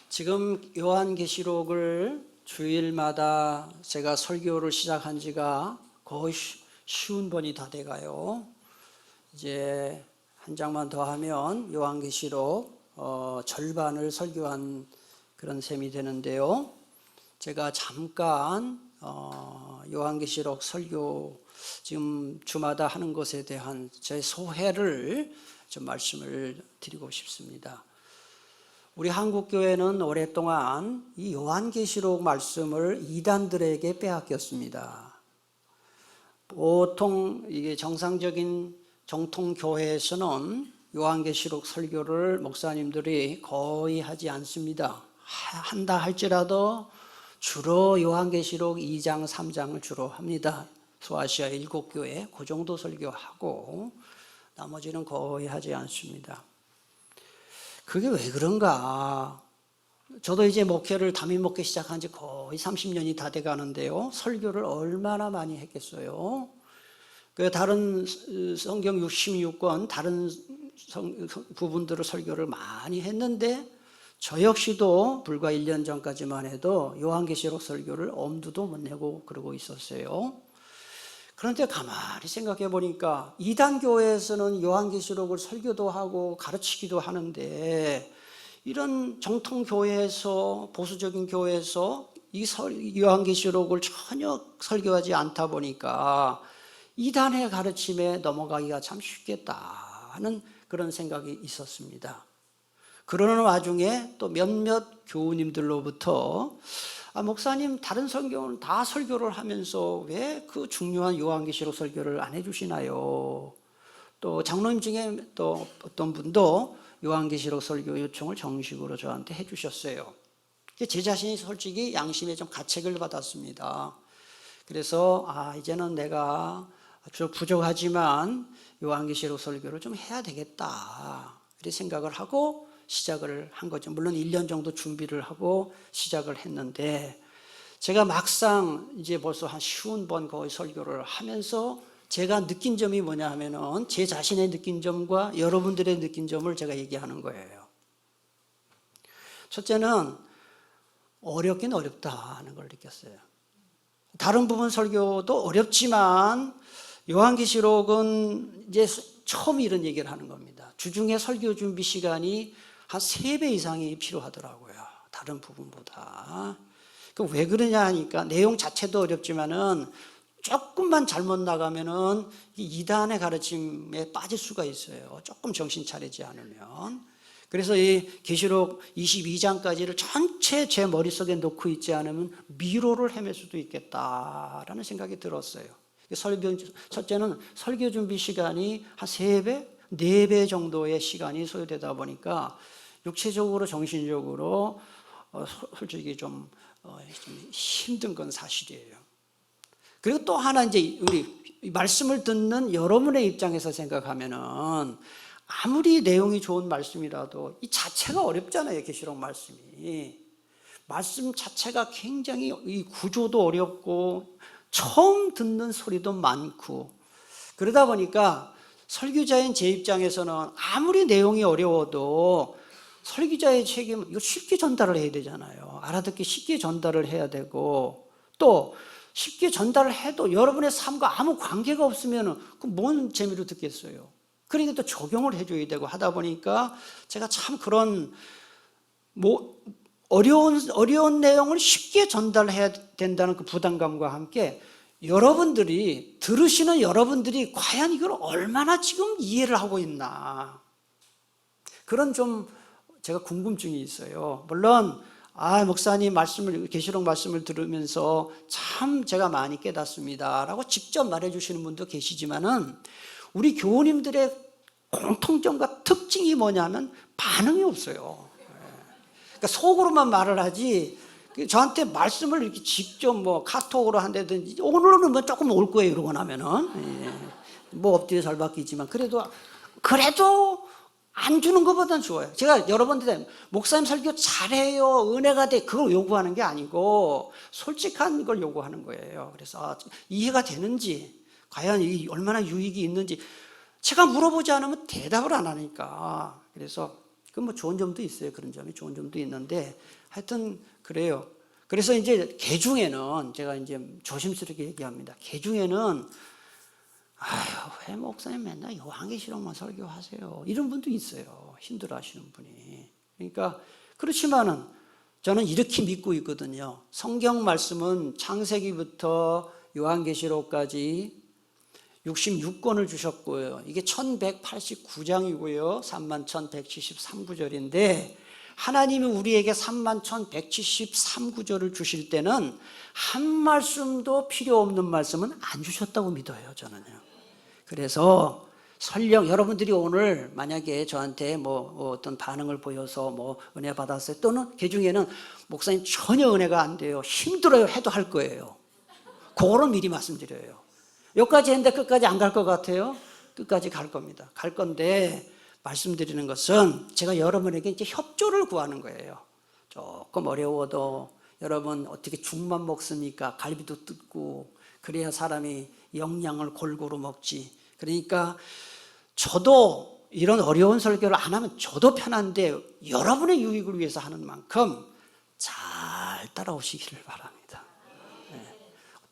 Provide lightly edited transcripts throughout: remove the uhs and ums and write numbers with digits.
지금 요한계시록을 주일마다 제가 설교를 시작한 지가 거의 쉬운 번이 다 돼가요. 이제 한 장만 더 하면 요한계시록 절반을 설교한 그런 셈이 되는데요. 제가 잠깐 요한계시록 설교 지금 주마다 하는 것에 대한 제 소회를 좀 말씀을 드리고 싶습니다. 우리 한국교회는 오랫동안 이 요한계시록 말씀을 이단들에게 빼앗겼습니다. 보통 이게 정상적인 정통교회에서는 요한계시록 설교를 목사님들이 거의 하지 않습니다. 한다 할지라도 주로 요한계시록 2장, 3장을 주로 합니다. 소아시아 7교회 그 정도 설교하고 나머지는 거의 하지 않습니다. 그게 왜 그런가? 저도 이제 목회를 담임 목회 시작한 지 거의 30년이 다 돼 가는데요. 설교를 얼마나 많이 했겠어요? 그 다른 성경 66권 다른 부분들을 설교를 많이 했는데 저 역시도 불과 1년 전까지만 해도 요한계시록 설교를 엄두도 못 내고 그러고 있었어요. 그런데 가만히 생각해 보니까 이단 교회에서는 요한계시록을 설교도 하고 가르치기도 하는데 이런 정통 교회에서 보수적인 교회에서 이 요한계시록을 전혀 설교하지 않다 보니까 이단의 가르침에 넘어가기가 참 쉽겠다 하는 그런 생각이 있었습니다. 그러는 와중에 또 몇몇 교우님들로부터 목사님 다른 성경은 다 설교를 하면서 왜 그 중요한 요한계시록 설교를 안 해주시나요? 또 장로님 중에 또 어떤 분도 요한계시록 설교 요청을 정식으로 저한테 해주셨어요. 제 자신이 솔직히 양심에 좀 가책을 받았습니다. 그래서 이제는 내가 부족하지만 요한계시록 설교를 좀 해야 되겠다 이렇게 생각을 하고 시작을 한 거죠. 물론 1년 정도 준비를 하고 시작을 했는데 제가 막상 이제 벌써 한 50번 거의 설교를 하면서 제가 느낀 점이 뭐냐 하면은 제 자신의 느낀 점과 여러분들의 느낀 점을 제가 얘기하는 거예요. 첫째는 어렵긴 어렵다는 걸 느꼈어요. 다른 부분 설교도 어렵지만 요한계시록은 이제 처음 이런 얘기를 하는 겁니다. 주중에 설교 준비 시간이 한 3배 이상이 필요하더라고요. 다른 부분보다. 왜 그러냐 하니까 내용 자체도 어렵지만은 조금만 잘못 나가면은 이단의 가르침에 빠질 수가 있어요. 조금 정신 차리지 않으면. 그래서 이 계시록 22장까지를 전체 제 머릿속에 놓고 있지 않으면 미로를 헤맬 수도 있겠다라는 생각이 들었어요. 첫째는 설교 준비 시간이 한 3배, 4배 정도의 시간이 소요되다 보니까 육체적으로, 정신적으로 솔직히 좀 힘든 건 사실이에요. 그리고 또 하나 이제 우리 말씀을 듣는 여러분의 입장에서 생각하면은 아무리 내용이 좋은 말씀이라도 이 자체가 어렵잖아요. 계시록 말씀이. 말씀 자체가 굉장히 이 구조도 어렵고 처음 듣는 소리도 많고 그러다 보니까 설교자인 제 입장에서는 아무리 내용이 어려워도 설교자의 책임 이거 쉽게 전달을 해야 되잖아요. 알아듣기 쉽게 전달을 해야 되고 또 쉽게 전달을 해도 여러분의 삶과 아무 관계가 없으면 그 뭔 재미로 듣겠어요. 그러니까 또 적용을 해줘야 되고 하다 보니까 제가 참 그런 어려운 내용을 쉽게 전달해야 된다는 그 부담감과 함께 여러분들이 들으시는 여러분들이 과연 이걸 얼마나 지금 이해를 하고 있나 그런 좀 제가 궁금증이 있어요. 물론 목사님 계시록 말씀을 들으면서 참 제가 많이 깨닫습니다라고 직접 말해주시는 분도 계시지만은 우리 교우님들의 공통점과 특징이 뭐냐면 반응이 없어요. 그러니까 속으로만 말을 하지 저한테 말씀을 이렇게 직접 카톡으로 한다든지 오늘은 조금 올 거예요 이러고 나면은 엎드려 잘 받기지만 그래도 안 주는 것보다는 좋아요. 제가 여러분들한테 목사님 설교 잘해요 은혜가 돼 그걸 요구하는 게 아니고 솔직한 걸 요구하는 거예요. 그래서 이해가 되는지 과연 이 얼마나 유익이 있는지 제가 물어보지 않으면 대답을 안 하니까 그래서 그 뭐 좋은 점도 있어요. 그런 점이 좋은 점도 있는데 하여튼 그래요. 그래서 이제 개중에는 제가 이제 조심스럽게 얘기합니다. 개중에는 아유, 왜 목사님 맨날 요한계시록만 설교하세요? 이런 분도 있어요. 힘들어하시는 분이. 그러니까 그렇지만은 저는 이렇게 믿고 있거든요. 성경 말씀은 창세기부터 요한계시록까지 66권을 주셨고요. 이게 1189장이고요. 31,173구절인데 하나님이 우리에게 31,173구절을 주실 때는 한 말씀도 필요 없는 말씀은 안 주셨다고 믿어요. 저는요. 그래서 설령 여러분들이 오늘 만약에 저한테 뭐 어떤 반응을 보여서 뭐 은혜 받았어요. 또는 그 중에는 목사님 전혀 은혜가 안 돼요. 힘들어요. 해도 할 거예요. 그거는 미리 말씀드려요. 여기까지 했는데 끝까지 안 갈 것 같아요? 끝까지 갈 겁니다. 갈 건데 말씀드리는 것은 제가 여러분에게 이제 협조를 구하는 거예요. 조금 어려워도 여러분 어떻게 죽만 먹습니까? 갈비도 뜯고 그래야 사람이 영양을 골고루 먹지. 그러니까 저도 이런 어려운 설교를 안 하면 저도 편한데 여러분의 유익을 위해서 하는 만큼 잘 따라오시기를 바랍니다.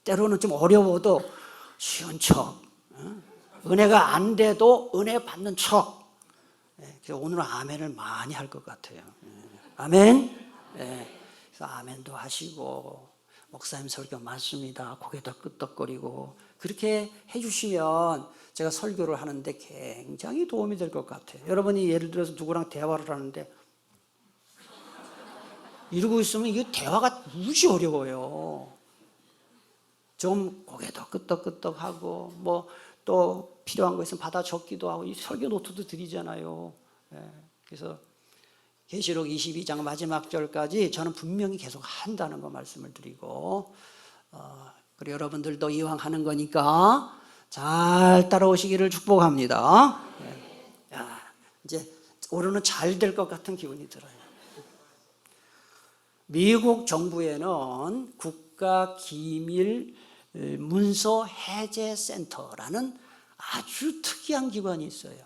때로는 좀 어려워도 쉬운 척, 은혜가 안 돼도 은혜 받는 척. 그래서 오늘은 아멘을 많이 할 것 같아요. 아멘. 그래서 아멘도 하시고 목사님 설교 맞습니다. 고개도 끄덕거리고 그렇게 해주시면 제가 설교를 하는데 굉장히 도움이 될 것 같아요. 여러분이 예를 들어서 누구랑 대화를 하는데 이러고 있으면 이게 대화가 무지 어려워요. 좀 고개도 끄덕끄덕하고 뭐 또 필요한 거 있으면 받아 적기도 하고 이 설교 노트도 드리잖아요. 그래서 계시록 22장 마지막 절까지 저는 분명히 계속 한다는 거 말씀을 드리고 그리고 여러분들도 이왕 하는 거니까 잘 따라오시기를 축복합니다. 이제 오늘은 잘 될 것 같은 기분이 들어요. 미국 정부에는 국가기밀 문서 해제 센터라는 아주 특이한 기관이 있어요.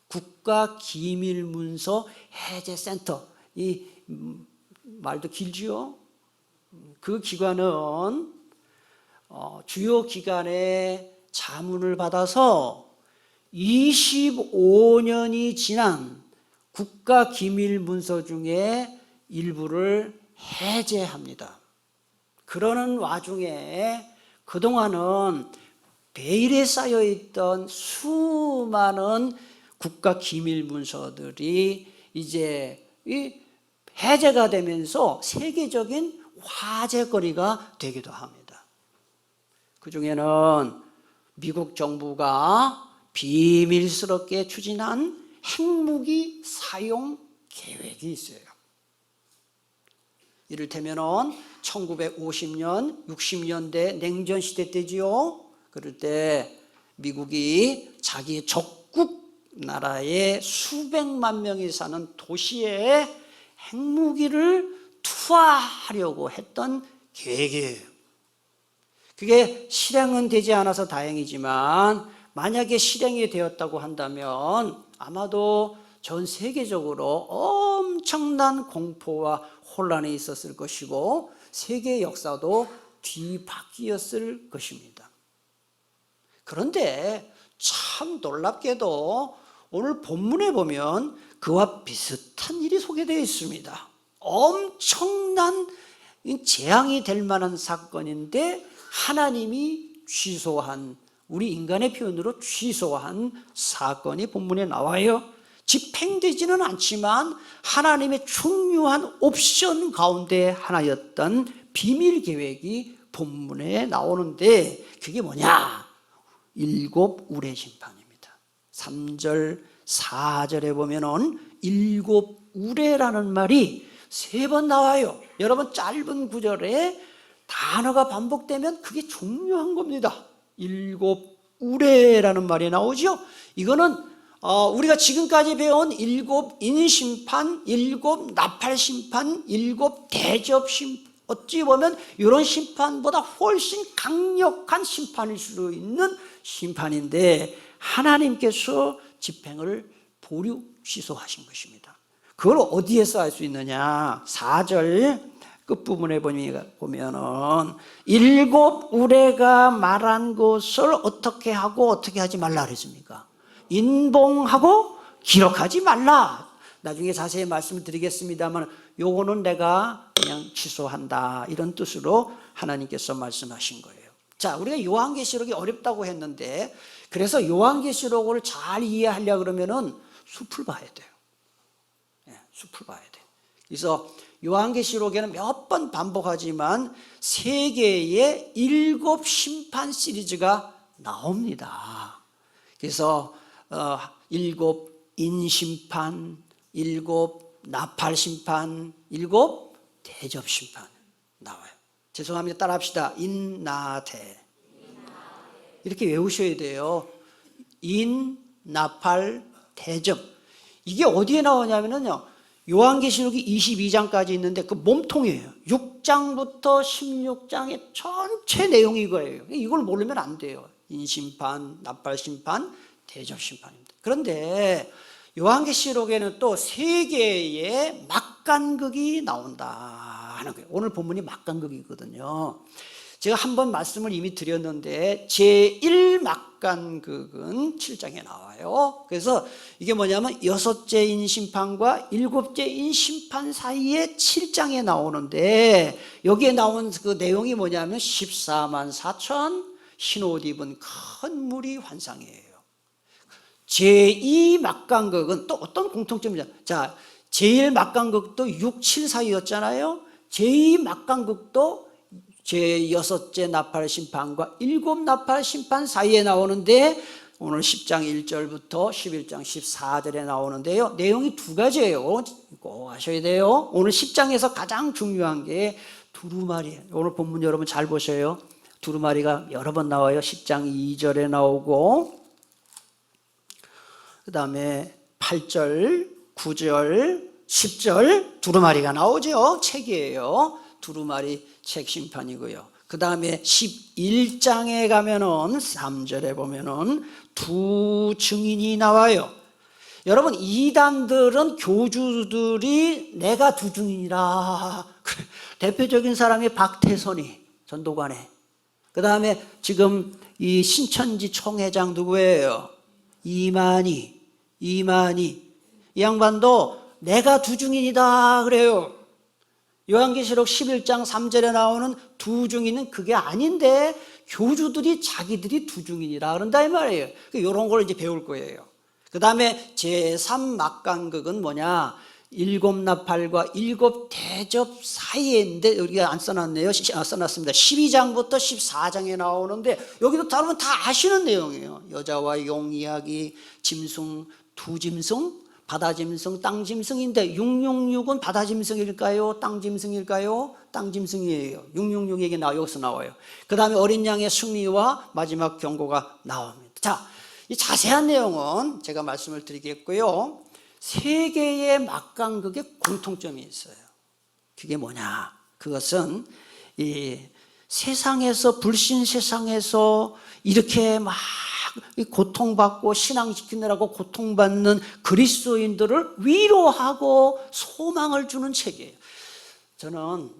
국가기밀 문서 해제 센터. 이 말도 길지요? 그 기관은 주요 기관의 자문을 받아서 25년이 지난 국가기밀 문서 중에 일부를 해제합니다. 그러는 와중에 그동안은 베일에 쌓여있던 수많은 국가기밀 문서들이 이제 해제가 되면서 세계적인 화제거리가 되기도 합니다. 그 중에는 미국 정부가 비밀스럽게 추진한 핵무기 사용 계획이 있어요. 이를테면 1950년, 60년대 냉전 시대 때지요. 그럴 때 미국이 자기의 적국 나라에 수백만 명이 사는 도시에 핵무기를 투하하려고 했던 계획이에요. 그게 실행은 되지 않아서 다행이지만 만약에 실행이 되었다고 한다면 아마도 전 세계적으로 엄청난 공포와 혼란이 있었을 것이고 세계 역사도 뒤바뀌었을 것입니다. 그런데 참 놀랍게도 오늘 본문에 보면 그와 비슷한 일이 소개되어 있습니다. 엄청난 재앙이 될 만한 사건인데 하나님이 취소한, 우리 인간의 표현으로 취소한 사건이 본문에 나와요. 집행되지는 않지만 하나님의 중요한 옵션 가운데 하나였던 비밀 계획이 본문에 나오는데 그게 뭐냐? 7 우레 심판입니다. 3절, 4절에 보면은 7 우레라는 말이 3번 나와요. 여러분 짧은 구절에 단어가 반복되면 그게 중요한 겁니다. 7 우레라는 말이 나오죠. 이거는 우리가 지금까지 배운 7 인심판, 7 나팔심판, 7 대접심판, 어찌 보면 이런 심판보다 훨씬 강력한 심판일 수 있는 심판인데 하나님께서 집행을 보류 취소하신 것입니다. 그걸 어디에서 알 수 있느냐? 4절 끝부분에 보면은 일곱 우레가 말한 것을 어떻게 하고 어떻게 하지 말라 그랬습니까? 인봉하고 기록하지 말라. 나중에 자세히 말씀드리겠습니다만 요거는 내가 그냥 취소한다, 이런 뜻으로 하나님께서 말씀하신 거예요. 자, 우리가 요한계시록이 어렵다고 했는데, 그래서 요한계시록을 잘 이해하려고 그러면은 숲을 봐야 돼요. 숲을 봐야 돼요. 그래서 요한계시록에는 몇 번 반복하지만 세 개의 7 심판 시리즈가 나옵니다. 그래서 7 인심판, 7 나팔심판, 7 대접심판 나와요. 죄송합니다. 따라합시다. 인나대. 이렇게 외우셔야 돼요. 인, 나팔, 대접. 이게 어디에 나오냐면요, 요한계시록이 22장까지 있는데 그 몸통이에요. 6장부터 16장의 전체 내용이 이거예요. 이걸 모르면 안 돼요. 인심판, 나팔심판, 대접심판입니다. 그런데 요한계시록에는 또 세 개의 막간극이 나온다 하는 거예요. 오늘 본문이 막간극이거든요. 제가 한번 말씀을 이미 드렸는데 제1막간극은 7장에 나와요. 그래서 이게 뭐냐면 6째 인심판과 7째 인심판 사이에 7장에 나오는데, 여기에 나온 그 내용이 뭐냐면 14만 4천 흰 옷 입은 큰 무리 환상이에요. 제2막간극은 또 어떤 공통점이냐? 자, 제1막간극도 6, 7 사이였잖아요. 제2막간극도 제6째 나팔 심판과 7 나팔 심판 사이에 나오는데, 오늘 10장 1절부터 11장 14절에 나오는데요, 내용이 두 가지예요. 꼭 아셔야 돼요. 오늘 10장에서 가장 중요한 게 두루마리예요. 오늘 본문 여러분 잘 보셔요. 두루마리가 여러 번 나와요. 10장 2절에 나오고, 그 다음에 8절, 9절, 10절 두루마리가 나오죠. 책이에요. 두루마리 책 심판이고요. 그 다음에 11장에 가면은 3절에 보면은 두 증인이 나와요. 여러분, 이단들은 교주들이 내가 두 증인이라. 대표적인 사람이 박태선이 전도관에. 그 다음에 지금 이 신천지 총회장 누구예요? 이만희. 이 양반도 내가 두 증인이다 그래요. 요한계시록 11장 3절에 나오는 두 증인은 그게 아닌데 교주들이 자기들이 두 증인이라 그런다 이 말이에요. 이런 걸 이제 배울 거예요. 그 다음에 제3막간극은 뭐냐? 7 나팔과 7 대접 사이에인데, 여기가 안 써놨네요. 써놨습니다. 12장부터 14장에 나오는데 여기도 다루면 다 아시는 내용이에요. 여자와 용 이야기, 짐승, 두 짐승, 바다짐승, 땅짐승인데 666은 바다짐승일까요? 땅짐승일까요? 땅짐승이에요. 666 얘기 여기서 나와요. 그 다음에 어린 양의 승리와 마지막 경고가 나옵니다. 자, 이 자세한 내용은 제가 말씀을 드리겠고요. 세 개의 막간극의 공통점이 있어요. 그게 뭐냐? 그것은 이 세상에서, 불신 세상에서 이렇게 막 고통받고 신앙지키느라고 고통받는 그리스도인들을 위로하고 소망을 주는 책이에요. 저는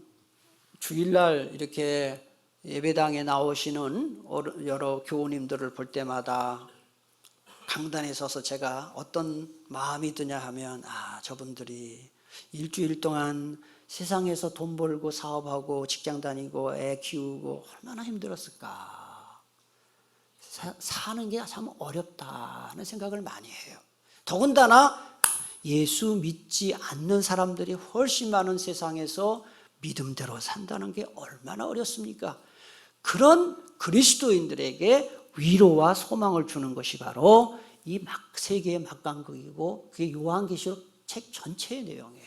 주일날 이렇게 예배당에 나오시는 여러 교우님들을 볼 때마다 강단에 서서 제가 어떤 마음이 드냐 하면, 저분들이 일주일 동안 세상에서 돈 벌고 사업하고 직장 다니고 애 키우고 얼마나 힘들었을까. 사는 게 참 어렵다 하는 생각을 많이 해요. 더군다나 예수 믿지 않는 사람들이 훨씬 많은 세상에서 믿음대로 산다는 게 얼마나 어렵습니까? 그런 그리스도인들에게 위로와 소망을 주는 것이 바로 이 세 개의 막간극이고, 그게 요한계시록 책 전체의 내용이에요.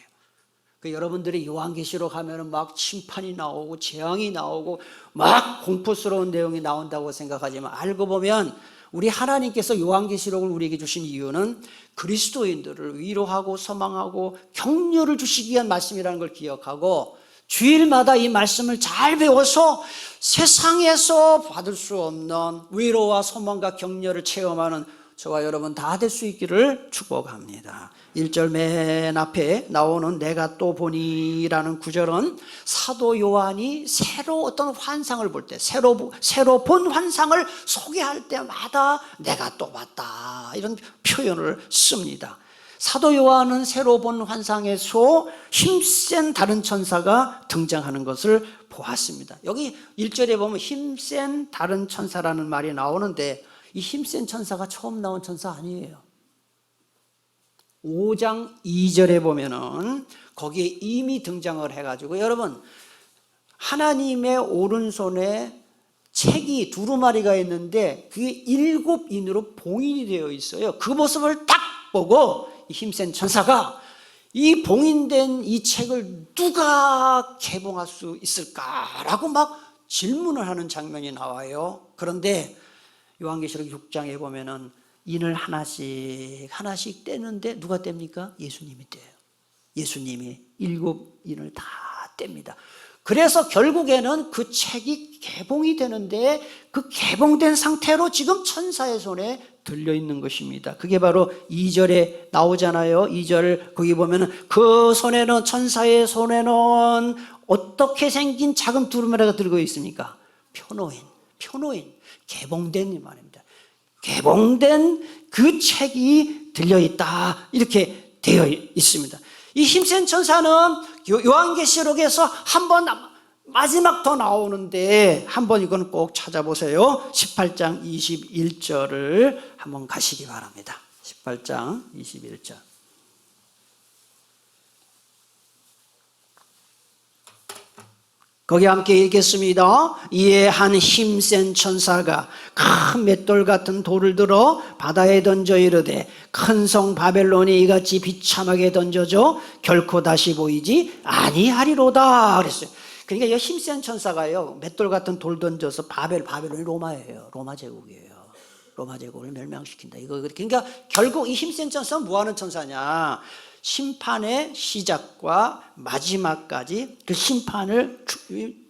여러분들이 요한계시록 하면은 막 심판이 나오고 재앙이 나오고 막 공포스러운 내용이 나온다고 생각하지만, 알고 보면 우리 하나님께서 요한계시록을 우리에게 주신 이유는 그리스도인들을 위로하고 소망하고 격려를 주시기 위한 말씀이라는 걸 기억하고, 주일마다 이 말씀을 잘 배워서 세상에서 받을 수 없는 위로와 소망과 격려를 체험하는 저와 여러분 다 될 수 있기를 축복합니다. 1절 맨 앞에 나오는 내가 또 보니라는 구절은 사도 요한이 새로 어떤 환상을 볼 때, 새로 본 환상을 소개할 때마다 내가 또 봤다 이런 표현을 씁니다. 사도 요한은 새로 본 환상에서 힘센 다른 천사가 등장하는 것을 보았습니다. 여기 1절에 보면 힘센 다른 천사라는 말이 나오는데 이 힘센 천사가 처음 나온 천사 아니에요. 5장 2절에 보면은 거기에 이미 등장을 해가지고, 여러분 하나님의 오른손에 책이 두루마리가 있는데 그게 7인으로 봉인이 되어 있어요. 그 모습을 딱 보고 이 힘센 천사가 이 봉인된 이 책을 누가 개봉할 수 있을까라고 막 질문을 하는 장면이 나와요. 그런데 요한계시록 6장에 보면은 인을 하나씩 떼는데 누가 뗍니까? 예수님이 떼요. 예수님이 7인을 다 뗍니다. 그래서 결국에는 그 책이 개봉이 되는데 그 개봉된 상태로 지금 천사의 손에 들려있는 것입니다. 그게 바로 2절에 나오잖아요. 2절 거기 보면은 그 손에는, 천사의 손에는 어떻게 생긴 작은 두루마리가 들고 있습니까? 표노인, 개봉된 이 말입니다. 개봉된 그 책이 들려있다 이렇게 되어 있습니다. 이 힘센 천사는 요한계시록에서 한 번 마지막 더 나오는데 한번 이건 꼭 찾아보세요. 18장 21절을 한번 가시기 바랍니다. 18장 21절. 거기 함께 읽겠습니다. 이에 한 힘센 천사가 큰 맷돌 같은 돌을 들어 바다에 던져 이르되 큰 성 바벨론이 이같이 비참하게 던져져 결코 다시 보이지 아니하리로다 그랬어요. 그러니까 이 힘센 천사가요, 맷돌 같은 돌 던져서 바벨론이 로마예요. 로마 제국이에요. 로마 제국을 멸망시킨다. 그러니까 결국 이 힘센 천사는 뭐 하는 천사냐? 심판의 시작과 마지막까지 그 심판을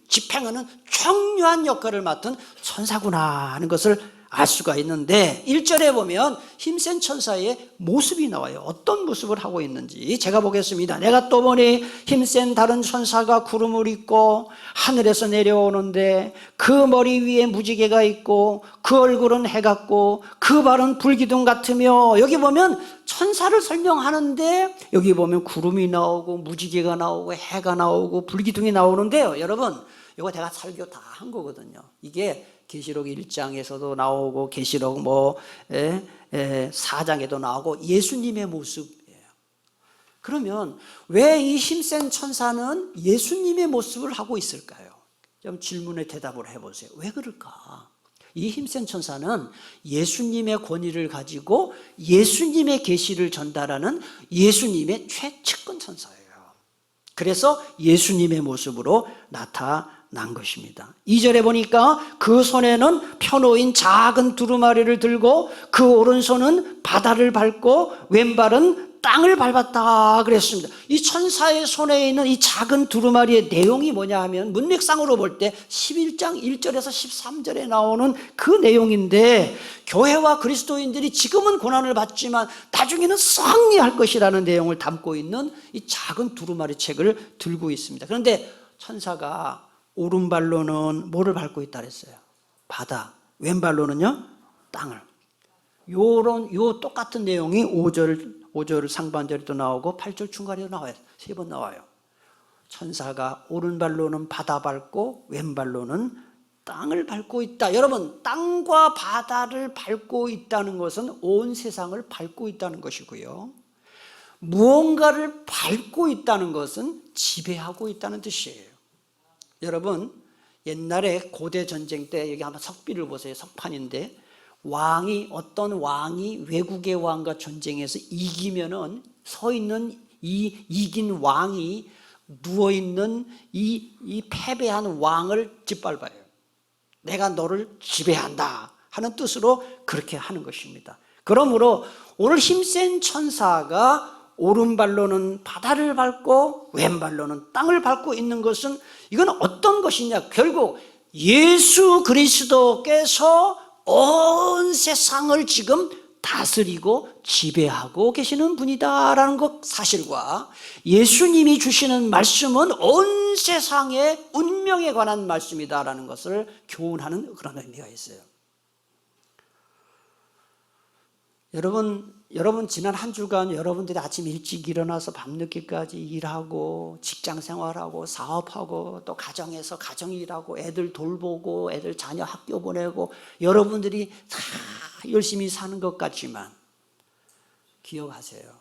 집행하는 중요한 역할을 맡은 천사구나 하는 것을 알 수가 있는데, 1절에 보면 힘센 천사의 모습이 나와요. 어떤 모습을 하고 있는지 제가 보겠습니다. 내가 또 보니 힘센 다른 천사가 구름을 입고 하늘에서 내려오는데 그 머리 위에 무지개가 있고 그 얼굴은 해 같고 그 발은 불기둥 같으며, 여기 보면 천사를 설명하는데 여기 보면 구름이 나오고 무지개가 나오고 해가 나오고 불기둥이 나오는데요, 여러분 이거 제가 설교 다 한 거거든요. 이게 계시록 1장에서도 나오고 계시록 4장에도 나오고 예수님의 모습이에요. 그러면 왜 이 힘센 천사는 예수님의 모습을 하고 있을까요? 좀 질문에 대답을 해보세요. 왜 그럴까? 이 힘센 천사는 예수님의 권위를 가지고 예수님의 계시를 전달하는 예수님의 최측근 천사예요. 그래서 예수님의 모습으로 나타난 것입니다. 2절에 보니까 그 손에는 펴놓인 작은 두루마리를 들고 그 오른손은 바다를 밟고 왼발은 땅을 밟았다 그랬습니다. 이 천사의 손에 있는 이 작은 두루마리의 내용이 뭐냐 하면 문맥상으로 볼 때 11장 1절에서 13절에 나오는 그 내용인데, 교회와 그리스도인들이 지금은 고난을 받지만 나중에는 승리할 것이라는 내용을 담고 있는 이 작은 두루마리 책을 들고 있습니다. 그런데 천사가 오른발로는 뭐를 밟고 있다 그랬어요? 바다. 왼발로는요? 땅을. 요 똑같은 내용이 5절 상반절에도 나오고 8절 중간에도 나와요. 3번 나와요. 천사가 오른발로는 바다 밟고 왼발로는 땅을 밟고 있다. 여러분, 땅과 바다를 밟고 있다는 것은 온 세상을 밟고 있다는 것이고요, 무언가를 밟고 있다는 것은 지배하고 있다는 뜻이에요. 여러분, 옛날에 고대 전쟁 때 여기 한번 석비를 보세요. 석판인데 어떤 왕이 외국의 왕과 전쟁에서 이기면은 서 있는 이긴 왕이 누워 있는 이 패배한 왕을 짓밟아요. 내가 너를 지배한다 하는 뜻으로 그렇게 하는 것입니다. 그러므로 오늘 힘센 천사가 오른발로는 바다를 밟고 왼발로는 땅을 밟고 있는 것은, 이건 어떤 것이냐? 결국 예수 그리스도께서 온 세상을 지금 다스리고 지배하고 계시는 분이다라는 것 사실과 예수님이 주시는 말씀은 온 세상의 운명에 관한 말씀이다라는 것을 교훈하는 그런 의미가 있어요. 여러분 지난 한 주간 여러분들이 아침 일찍 일어나서 밤늦게까지 일하고 직장 생활하고 사업하고 또 가정에서 가정일하고 애들 돌보고 애들 자녀 학교 보내고 여러분들이 다 열심히 사는 것 같지만 기억하세요.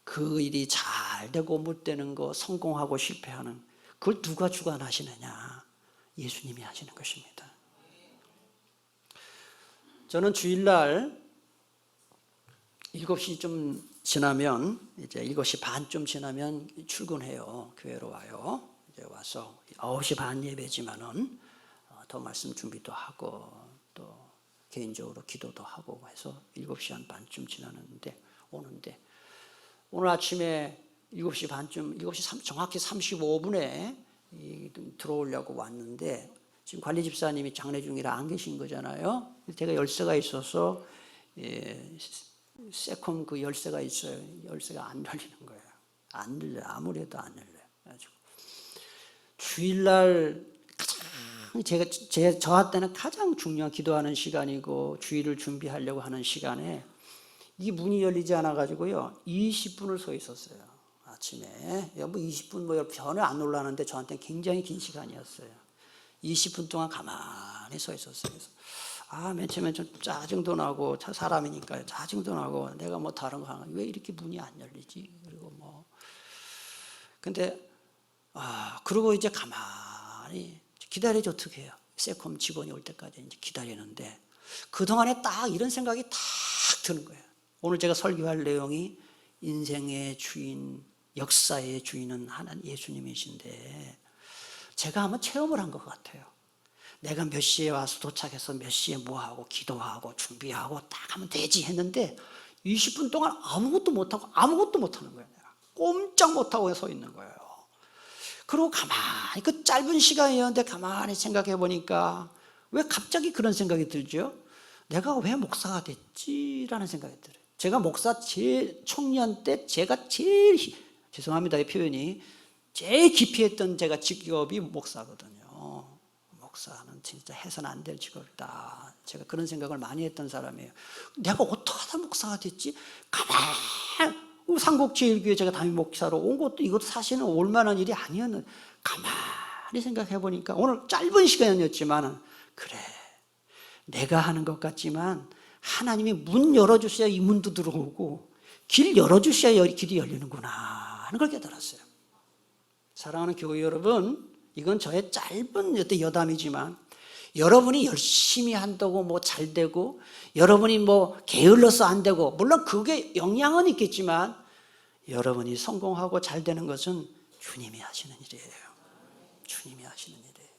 그 일이 잘 되고 못 되는 거, 성공하고 실패하는 그걸 누가 주관하시느냐? 예수님이 하시는 것입니다. 저는 주일날 7시 좀 지나면, 이제 7시 반쯤 지나면 출근해요. 교회로 와요. 이제 와서 9시 반 예배지만은 더 말씀 준비도 하고 또 개인적으로 기도도 하고 해서 7시 한 반쯤 지나는데 오는데, 오늘 아침에 7시 반쯤, 정확히 35분에 들어오려고 왔는데 지금 관리 집사님이 장례 중이라 안 계신 거잖아요. 제가 열쇠가 있어서 세콤 그 열쇠가 있어요. 열쇠가 안 열리는 거예요. 안 열려요. 아무래도 안 열려요. 그래가지고 주일날 가장 저한테는 가장 중요한 기도하는 시간이고 주일을 준비하려고 하는 시간에 이 문이 열리지 않아 가지고요 20분을 서 있었어요. 아침에 뭐 20분 뭐 변을 안 올라는데 저한테는 굉장히 긴 시간이었어요. 20분 동안 가만히 서 있었어요. 그래서 맨 처음엔 좀 짜증도 나고 사람이니까 짜증도 나고 내가 뭐 다른 거 하는 왜 이렇게 문이 안 열리지? 그리고 뭐 근데 그러고 이제 가만히 기다리지 어떻게 해요? 세콤 직원이 올 때까지 이제 기다리는데 그동안에 딱 이런 생각이 딱 드는 거예요. 오늘 제가 설교할 내용이 인생의 주인, 역사의 주인은 하나님 예수님이신데 제가 한번 체험을 한 것 같아요. 내가 몇 시에 와서 도착해서 몇 시에 뭐하고 기도하고 준비하고 딱 하면 되지 했는데 20분 동안 아무것도 못하고 아무것도 못하는 거예요. 내가 꼼짝 못하고 서 있는 거예요. 그리고 가만히 그 짧은 시간이었는데 가만히 생각해 보니까 왜 갑자기 그런 생각이 들죠? 내가 왜 목사가 됐지라는 생각이 들어요. 제가 목사 청년 때 제가 제일 죄송합니다 이 표현이 제일 기피했던 제가 직업이 목사거든요. 목사는 진짜 해서는 안 될 직업이다. 제가 그런 생각을 많이 했던 사람이에요. 내가 어떻게 하다 목사가 됐지? 가만히 삼국제일교회 제가 담임 목사로 온 것도 이것도 사실은 올 만한 일이 아니었는데 가만히 생각해 보니까 오늘 짧은 시간이었지만 그래 내가 하는 것 같지만 하나님이 문 열어주셔야 이 문도 들어오고 길 열어주셔야 길이 열리는구나 하는 걸 깨달았어요. 사랑하는 교회 여러분, 이건 저의 짧은 여담이지만 여러분이 열심히 한다고 뭐 잘 되고 여러분이 뭐 게을러서 안 되고 물론 그게 영향은 있겠지만 여러분이 성공하고 잘 되는 것은 주님이 하시는 일이에요. 주님이 하시는 일이에요.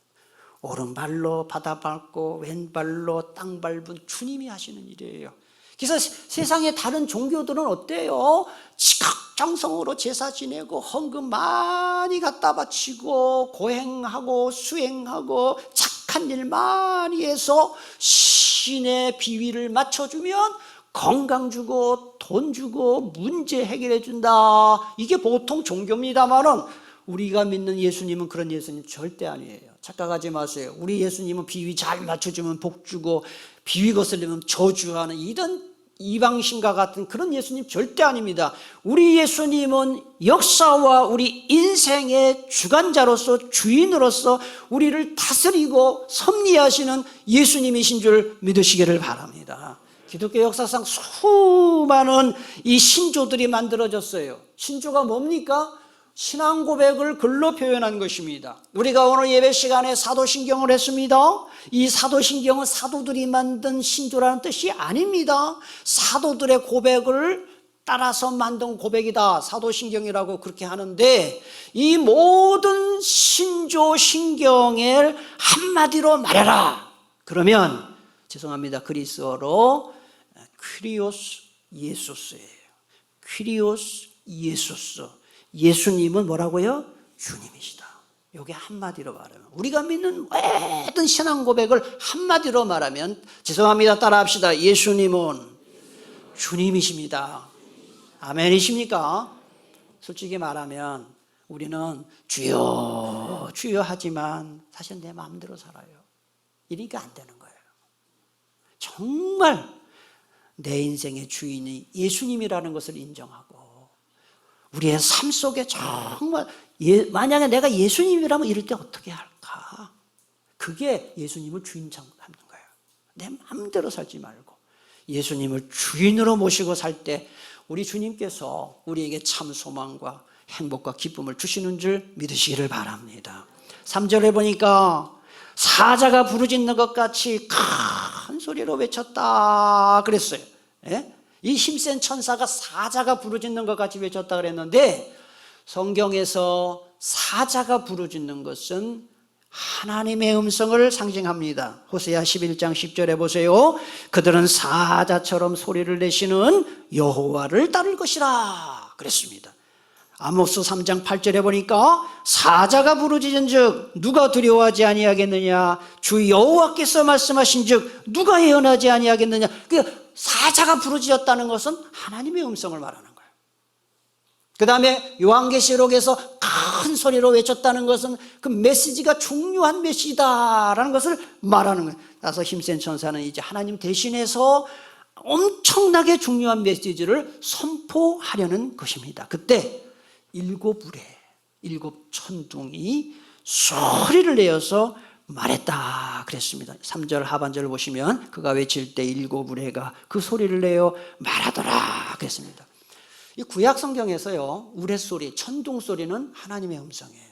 오른발로 바다 밟고 왼발로 땅 밟은 주님이 하시는 일이에요. 그래서 세상의 다른 종교들은 어때요? 지극정성으로 제사 지내고 헌금 많이 갖다 바치고 고행하고 수행하고 착한 일 많이 해서 신의 비위를 맞춰주면 건강 주고 돈 주고 문제 해결해 준다. 이게 보통 종교입니다만은 우리가 믿는 예수님은 그런 예수님 절대 아니에요. 착각하지 마세요. 우리 예수님은 비위 잘 맞춰주면 복 주고 비위 거슬리면 저주하는 이런 이방신과 같은 그런 예수님 절대 아닙니다. 우리 예수님은 역사와 우리 인생의 주관자로서 주인으로서 우리를 다스리고 섭리하시는 예수님이신 줄 믿으시기를 바랍니다. 기독교 역사상 수많은 이 신조들이 만들어졌어요. 신조가 뭡니까? 신앙 고백을 글로 표현한 것입니다. 우리가 오늘 예배 시간에 사도신경을 했습니다. 이 사도신경은 사도들이 만든 신조라는 뜻이 아닙니다. 사도들의 고백을 따라서 만든 고백이다. 사도신경이라고 그렇게 하는데 이 모든 신조 신경을 한마디로 말해라. 그러면 죄송합니다. 그리스어로 퀴리오스 예수스예요. 퀴리오스 예수스. 예수님은 뭐라고요? 주님이시다. 이게 한마디로 말하면 우리가 믿는 모든 신앙 고백을 한마디로 말하면 죄송합니다. 따라합시다. 예수님은 주님이십니다. 아멘이십니까? 솔직히 말하면 우리는 주여 주여 하지만 사실 내 마음대로 살아요. 이러니까 안 되는 거예요. 정말 내 인생의 주인이 예수님이라는 것을 인정하고 우리의 삶 속에 정말 만약에 내가 예수님이라면 이럴 때 어떻게 할까? 그게 예수님을 주인 삼는 거예요. 내 마음대로 살지 말고 예수님을 주인으로 모시고 살 때 우리 주님께서 우리에게 참 소망과 행복과 기쁨을 주시는 줄 믿으시기를 바랍니다. 3절에 보니까 사자가 부르짖는 것 같이 큰 소리로 외쳤다 그랬어요. 예? 이 힘센 천사가 사자가 부르짖는 것 같이 외쳤다 그랬는데 성경에서 사자가 부르짖는 것은 하나님의 음성을 상징합니다. 호세아 11장 10절에 보세요. 그들은 사자처럼 소리를 내시는 여호와를 따를 것이라 그랬습니다. 아모스 3장 8절에 보니까 사자가 부르짖은즉 누가 두려워하지 아니하겠느냐, 주 여호와께서 말씀하신즉 누가 예언하지 아니하겠느냐. 그 사자가 부르짖었다는 것은 하나님의 음성을 말하는 거예요. 그 다음에 요한계시록에서 큰 소리로 외쳤다는 것은 그 메시지가 중요한 메시지다라는 것을 말하는 거예요. 따라서 힘센 천사는 이제 하나님 대신해서 엄청나게 중요한 메시지를 선포하려는 것입니다. 그때 7울에 7천둥이 소리를 내어서 말했다 그랬습니다. 3절 하반절을 보시면 그가 외칠 때 7우레가 그 소리를 내어 말하더라 그랬습니다. 이 구약 성경에서요, 우레소리, 천둥소리는 하나님의 음성이에요.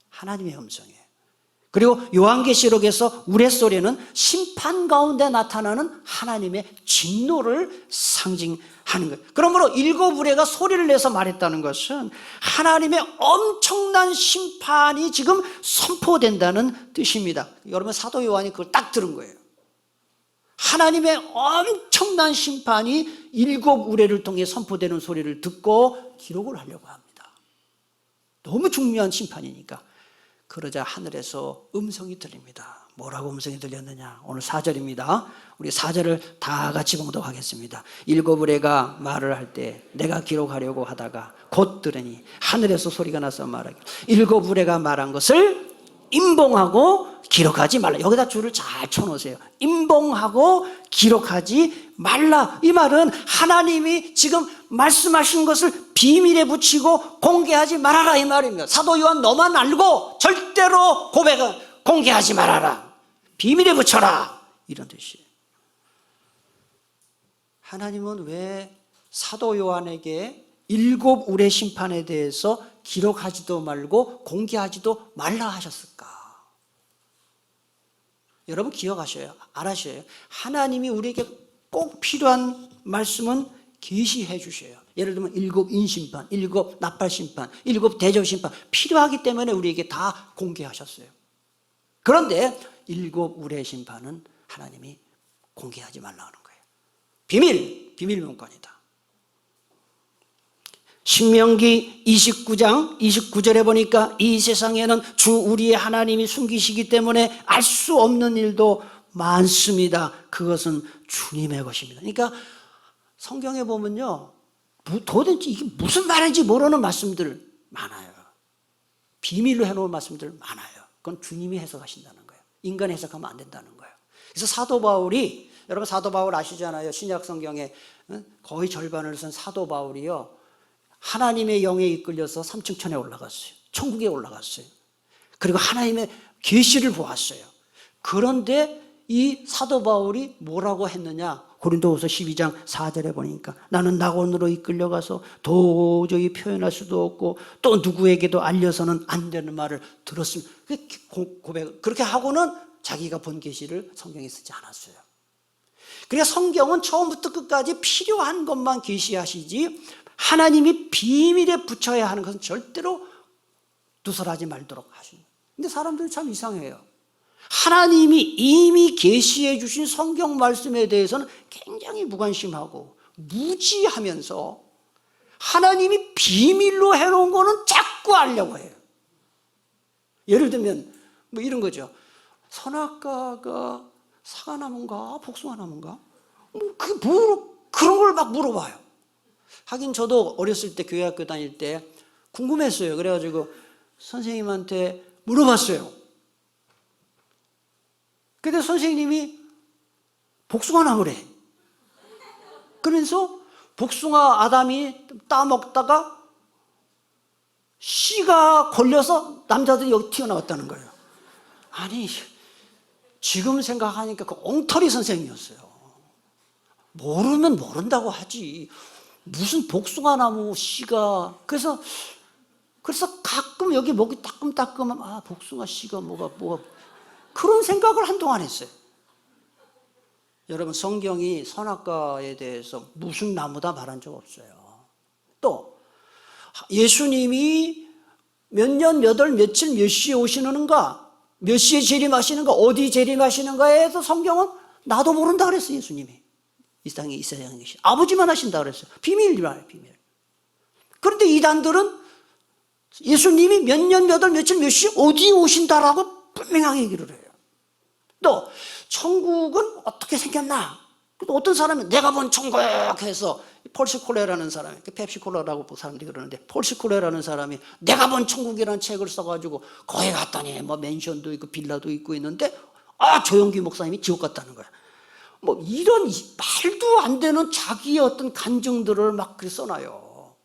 하나님의 음성이에요. 그리고 요한계시록에서 우레소리는 심판 가운데 나타나는 하나님의 진노를 상징하는 거예요. 그러므로 7우레가 소리를 내서 말했다는 것은 하나님의 엄청난 심판이 지금 선포된다는 뜻입니다. 여러분 사도 요한이 그걸 딱 들은 거예요. 하나님의 엄청난 심판이 7우레를 통해 선포되는 소리를 듣고 기록을 하려고 합니다. 너무 중요한 심판이니까. 그러자 하늘에서 음성이 들립니다. 뭐라고 음성이 들렸느냐? 오늘 4절입니다. 우리 4절을 다 같이 봉독하겠습니다. 7우레가 말을 할 때 내가 기록하려고 하다가 곧 들으니 하늘에서 소리가 나서 말하기를 7우레가 말한 것을 임봉하고 기록하지 말라. 여기다 줄을 잘 쳐놓으세요. 임봉하고 기록하지 말라. 이 말은 하나님이 지금 말씀하신 것을 비밀에 붙이고 공개하지 말아라 이 말입니다. 사도 요한 너만 알고 절대로 고백은 공개하지 말아라. 비밀에 붙여라. 이런 뜻이에요. 하나님은 왜 사도 요한에게 7울의 심판에 대해서 기록하지도 말고 공개하지도 말라 하셨을까? 여러분 기억하셔요. 알아셔요. 하나님이 우리에게 꼭 필요한 말씀은 계시해 주셔요. 예를 들면 7인심판, 7나팔심판, 7대접심판 필요하기 때문에 우리에게 다 공개하셨어요. 그런데 7울의 심판은 하나님이 공개하지 말라는 거예요. 비밀 문건이다. 신명기 29장 29절에 보니까 이 세상에는 주 우리의 하나님이 숨기시기 때문에 알 수 없는 일도 많습니다. 그것은 주님의 것입니다. 그러니까 성경에 보면요, 도대체 이게 무슨 말인지 모르는 말씀들 많아요. 비밀로 해놓은 말씀들 많아요. 그건 주님이 해석하신다는 거예요. 인간 해석하면 안 된다는 거예요. 그래서 사도 바울이, 여러분 사도 바울 아시잖아요. 신약 성경에 거의 절반을 쓴 사도 바울이요, 하나님의 영에 이끌려서 삼층천에 올라갔어요. 천국에 올라갔어요. 그리고 하나님의 계시를 보았어요. 그런데 이 사도 바울이 뭐라고 했느냐? 고린도후서 12장 4절에 보니까 나는 낙원으로 이끌려가서 도저히 표현할 수도 없고 또 누구에게도 알려서는 안 되는 말을 들었습니다. 고백, 그렇게 하고는 자기가 본 계시를 성경에 쓰지 않았어요. 그러니까 성경은 처음부터 끝까지 필요한 것만 계시하시지 하나님이 비밀에 붙여야 하는 것은 절대로 누설하지 말도록 하십니다. 근데 사람들이 참 이상해요. 하나님이 이미 계시해 주신 성경 말씀에 대해서는 굉장히 무관심하고 무지하면서 하나님이 비밀로 해놓은 거는 자꾸 알려고 해요. 예를 들면 뭐 이런 거죠. 선악과가 사과나무인가 복숭아나무인가? 그게 그런 걸 막 물어봐요. 하긴 저도 어렸을 때 교회 학교 다닐 때 궁금했어요. 그래가지고 선생님한테 물어봤어요. 근데 선생님이 복숭아 나무래. 그러면서 복숭아 아담이 따먹다가 씨가 걸려서 남자들이 여기 튀어나왔다는 거예요. 아니, 지금 생각하니까 그 엉터리 선생님이었어요. 모르면 모른다고 하지. 무슨 복숭아 나무 씨가. 그래서 가끔 여기 목이 따끔따끔하면, 아, 복숭아 씨가 뭐가. 그런 생각을 한동안 했어요. 여러분, 성경이 선악과에 대해서 무슨 나무다 말한 적 없어요. 또 예수님이 몇 년, 몇 월, 며칠, 몇 시에 오시는가, 몇 시에 재림하시는가, 어디 재림하시는가에도 성경은 나도 모른다 그랬어요. 예수님이 이 세상에 계시 아버지만 하신다 그랬어요. 비밀이라, 비밀. 그런데 이단들은 예수님이 몇 년, 몇 월, 며칠, 몇 시, 어디 오신다라고 분명하게 얘기를 해요. 또 천국은 어떻게 생겼나? 또 어떤 사람이 내가 본 천국 해서 폴시콜레라는 사람이, 펩시콜라라고 사람들이 그러는데, 폴시콜레라는 사람이 내가 본 천국이라는 책을 써가지고 거기 갔더니 뭐 맨션도 있고 빌라도 있고 있는데, 아, 조영기 목사님이 지옥 갔다는 거야. 뭐 이런 말도 안 되는 자기의 어떤 간증들을 막 써놔요.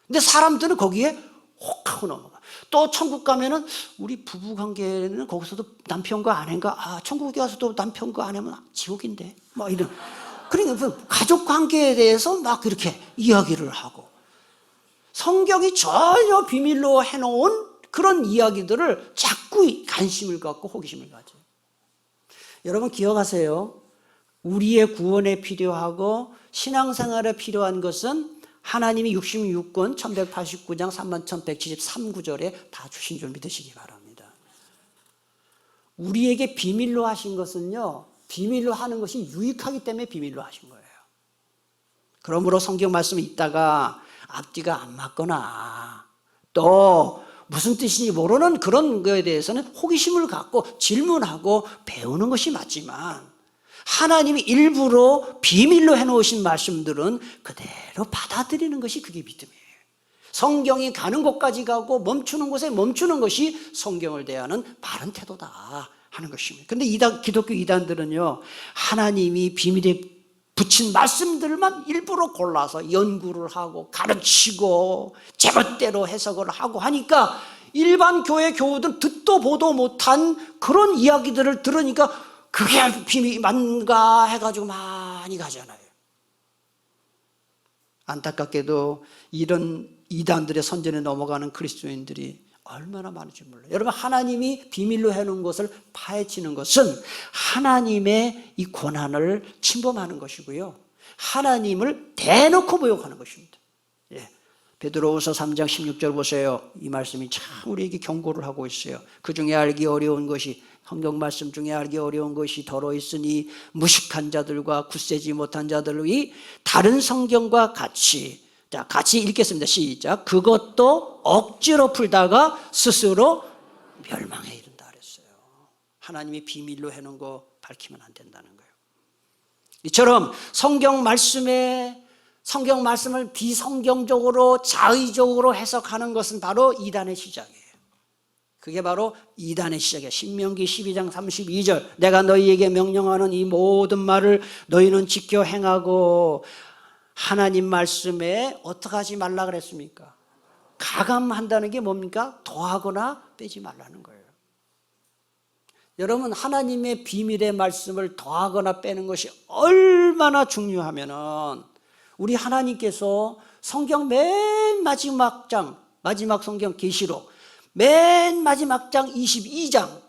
근데 사람들은 거기에 혹하고 넘어가. 또 천국 가면은 우리 부부 관계는 거기서도 남편과 아내인가, 아, 천국에 가서도 남편과 아내면 지옥인데, 막 이런. 그러니까 가족 관계에 대해서 막 이렇게 이야기를 하고, 성경이 전혀 비밀로 해놓은 그런 이야기들을 자꾸 관심을 갖고 호기심을 가져요. 여러분 기억하세요. 우리의 구원에 필요하고 신앙생활에 필요한 것은 하나님이 66권 1189장 31,173구절에 다 주신 줄 믿으시기 바랍니다. 우리에게 비밀로 하신 것은요, 비밀로 하는 것이 유익하기 때문에 비밀로 하신 거예요. 그러므로 성경 말씀을 읽다가 앞뒤가 안 맞거나 또 무슨 뜻인지 모르는 그런 거에 대해서는 호기심을 갖고 질문하고 배우는 것이 맞지만, 하나님이 일부러 비밀로 해놓으신 말씀들은 그대로 받아들이는 것이 그게 믿음이에요. 성경이 가는 곳까지 가고 멈추는 곳에 멈추는 것이 성경을 대하는 바른 태도다 하는 것입니다. 그런데 기독교 이단들은요, 하나님이 비밀에 붙인 말씀들만 일부러 골라서 연구를 하고 가르치고 제멋대로 해석을 하고 하니까 일반 교회 교우들은 듣도 보도 못한 그런 이야기들을 들으니까 그게 비밀이 맞는가 해가지고 많이 가잖아요. 안타깝게도 이런 이단들의 선전에 넘어가는 그리스도인들이 얼마나 많은지 몰라요. 여러분, 하나님이 비밀로 해놓은 것을 파헤치는 것은 하나님의 이 권한을 침범하는 것이고요, 하나님을 대놓고 모욕하는 것입니다. 예. 베드로후서 3장 16절 보세요. 이 말씀이 참 우리에게 경고를 하고 있어요. 그 중에 알기 어려운 것이, 성경 말씀 중에 알기 어려운 것이 더러 있으니 무식한 자들과 굳세지 못한 자들이 다른 성경과 같이, 자, 같이 읽겠습니다. 시작. 그것도 억지로 풀다가 스스로 멸망에 이른다 그랬어요. 하나님이 비밀로 해놓은 거 밝히면 안 된다는 거예요. 이처럼 성경 말씀을 비성경적으로 자의적으로 해석하는 것은 바로 이단의 시작이에요. 그게 바로 이단의 시작이에요. 신명기 12장 32절, 내가 너희에게 명령하는 이 모든 말을 너희는 지켜 행하고, 하나님 말씀에 어떻게 하지 말라 그랬습니까? 가감한다는 게 뭡니까? 더하거나 빼지 말라는 거예요. 여러분, 하나님의 비밀의 말씀을 더하거나 빼는 것이 얼마나 중요하면은, 우리 하나님께서 성경 맨 마지막 장, 마지막 성경 계시록 맨 마지막 장 22장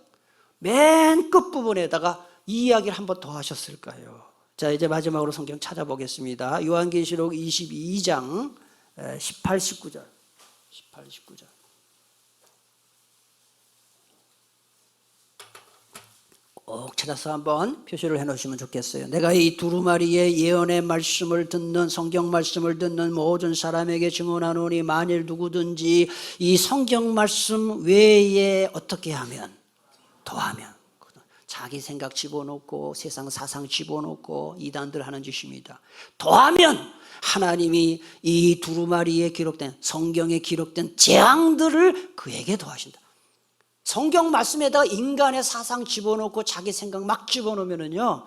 맨 끝부분에다가 이 이야기를 한 번 더 하셨을까요? 자, 이제 마지막으로 성경 찾아보겠습니다. 요한계시록 22장 18, 19절. 꼭 찾아서 한번 표시를 해놓으시면 좋겠어요. 내가 이 두루마리의 예언의 말씀을 듣는, 성경 말씀을 듣는 모든 사람에게 증언하노니, 만일 누구든지 이 성경 말씀 외에 어떻게 하면, 더하면, 자기 생각 집어넣고 세상 사상 집어넣고 이단들 하는 짓입니다. 더하면 하나님이 이 두루마리에 기록된 성경에 기록된 재앙들을 그에게 더하신다. 성경 말씀에다가 인간의 사상 집어넣고 자기 생각 막 집어넣으면요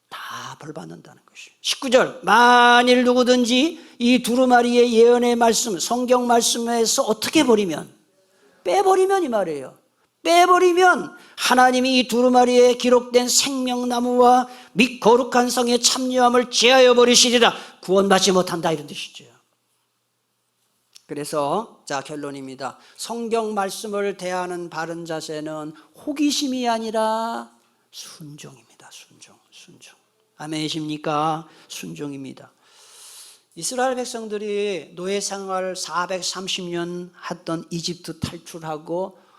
다 벌받는다는 것이에요. 19절 만일 누구든지 이 두루마리의 예언의 말씀 성경 말씀에서 어떻게 버리면 빼버리면 이 말이에요. 빼버리면 하나님이 이 두루마리에 기록된 생명나무와 및 거룩한 성의 참여함을 제하여 버리시리라. 구원받지 못한다 이런 뜻이죠. 그래서 자 결론입니다. 성경 말씀을 대하는 바른 자세는 호기심이 아니라 순종입니다. 순종. 아멘이십니까? 순종입니다. 이스라엘 백성들이 노예 생활을 430년 했던 이집트 탈출하고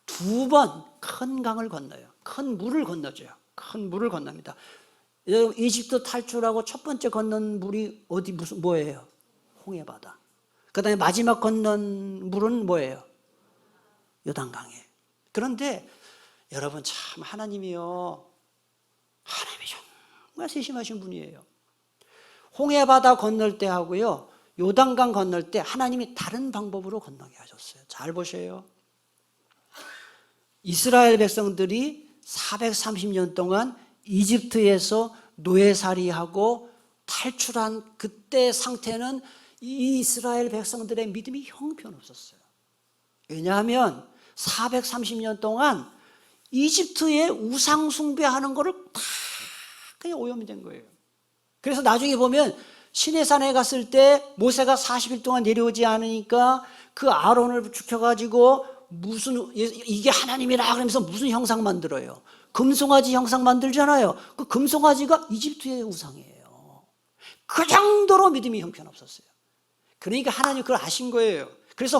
2번 큰 강을 건너요. 큰 물을 건너죠. 큰 물을 건넙니다. 이집트 탈출하고 첫 번째 건넌 물이 어디 무슨 뭐예요? 홍해바다. 그다음에 마지막 건넌 물은 뭐예요? 요단강이에요. 그런데 여러분 참 하나님이 정말 세심하신 분이에요. 홍해바다 건널 때 하고요 요단강 건널 때 하나님이 다른 방법으로 건너게 하셨어요. 잘 보세요. 이스라엘 백성들이 430년 동안 이집트에서 노예살이하고 탈출한 그때 상태는 이 이스라엘 백성들의 믿음이 형편없었어요. 왜냐하면 430년 동안 이집트의 우상 숭배하는 거를 다 그냥 오염이 된 거예요. 그래서 나중에 보면 시내산에 갔을 때 모세가 40일 동안 내려오지 않으니까 그 아론을 죽여가지고 무슨 이게 하나님이라 그러면서 무슨 형상 만들어요. 금송아지 형상 만들잖아요. 그 금송아지가 이집트의 우상이에요. 그 정도로 믿음이 형편없었어요. 그러니까 하나님 그걸 아신 거예요. 그래서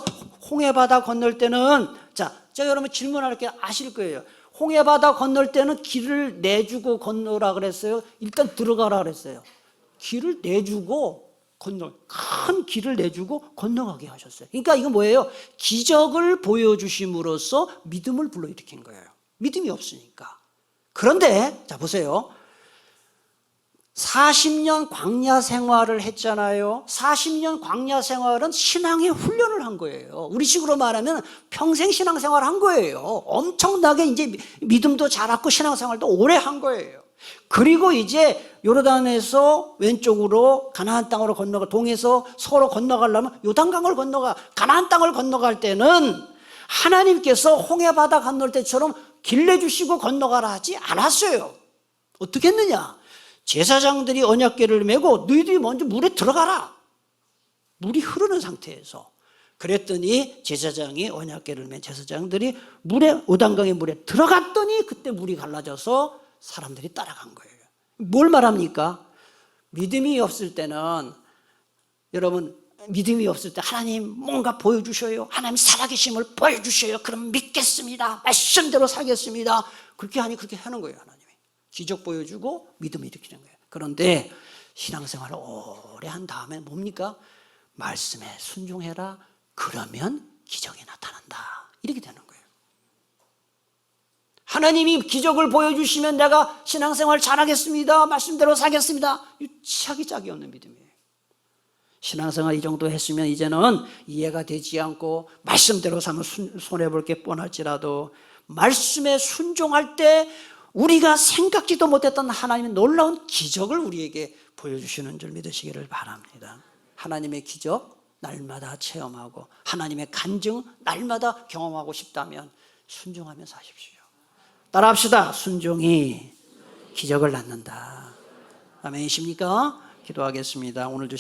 홍해바다 건널 때는 제가 여러분 질문할게요. 아실 거예요. 홍해바다 건널 때는 길을 내주고 건너라 그랬어요? 일단 들어가라 그랬어요? 길을 내주고 큰 길을 내주고 건너가게 하셨어요. 그러니까 이거 뭐예요? 기적을 보여주심으로써 믿음을 불러일으킨 거예요. 믿음이 없으니까. 그런데 자 보세요. 40년 광야 생활을 했잖아요. 40년 광야 생활은 신앙의 훈련을 한 거예요. 우리식으로 말하면 평생 신앙생활을 한 거예요. 엄청나게 이제 믿음도 자랐고 신앙생활도 오래 한 거예요. 그리고 이제 요르단에서 왼쪽으로 가나안 땅으로 건너가 동에서 서로 건너가려면 요단강을 건너가 가나안 땅을 건너갈 때는 하나님께서 홍해바다 건널 때처럼 길 내주시고 건너가라 하지 않았어요. 어떻게 했느냐? 제사장들이 언약궤를 메고 너희들이 먼저 물에 들어가라. 물이 흐르는 상태에서. 그랬더니 제사장이 언약궤를 맨 제사장들이 요단강의 물에 들어갔더니 그때 물이 갈라져서 사람들이 따라간 거예요. 뭘 말합니까? 믿음이 없을 때는 여러분 믿음이 없을 때 하나님 뭔가 보여주셔요. 하나님 살아계심을 보여주셔요. 그럼 믿겠습니다. 말씀대로 살겠습니다. 그렇게 하는 거예요. 하나님이 기적 보여주고 믿음을 일으키는 거예요. 그런데 신앙생활을 오래 한 다음에 뭡니까? 말씀에 순종해라. 그러면 기적이 나타난다. 이렇게 되는 거예요. 하나님이 기적을 보여주시면 내가 신앙생활 잘하겠습니다. 말씀대로 살겠습니다. 유치하기 짝이 없는 믿음이에요. 신앙생활 이 정도 했으면 이제는 이해가 되지 않고 말씀대로 살면 손해볼 게 뻔할지라도 말씀에 순종할 때 우리가 생각지도 못했던 하나님의 놀라운 기적을 우리에게 보여주시는 줄 믿으시기를 바랍니다. 하나님의 기적 날마다 체험하고 하나님의 간증 날마다 경험하고 싶다면 순종하며 사십시오. 따라합시다. 순종이 기적을 낳는다. 아멘이십니까? 기도하겠습니다. 오늘도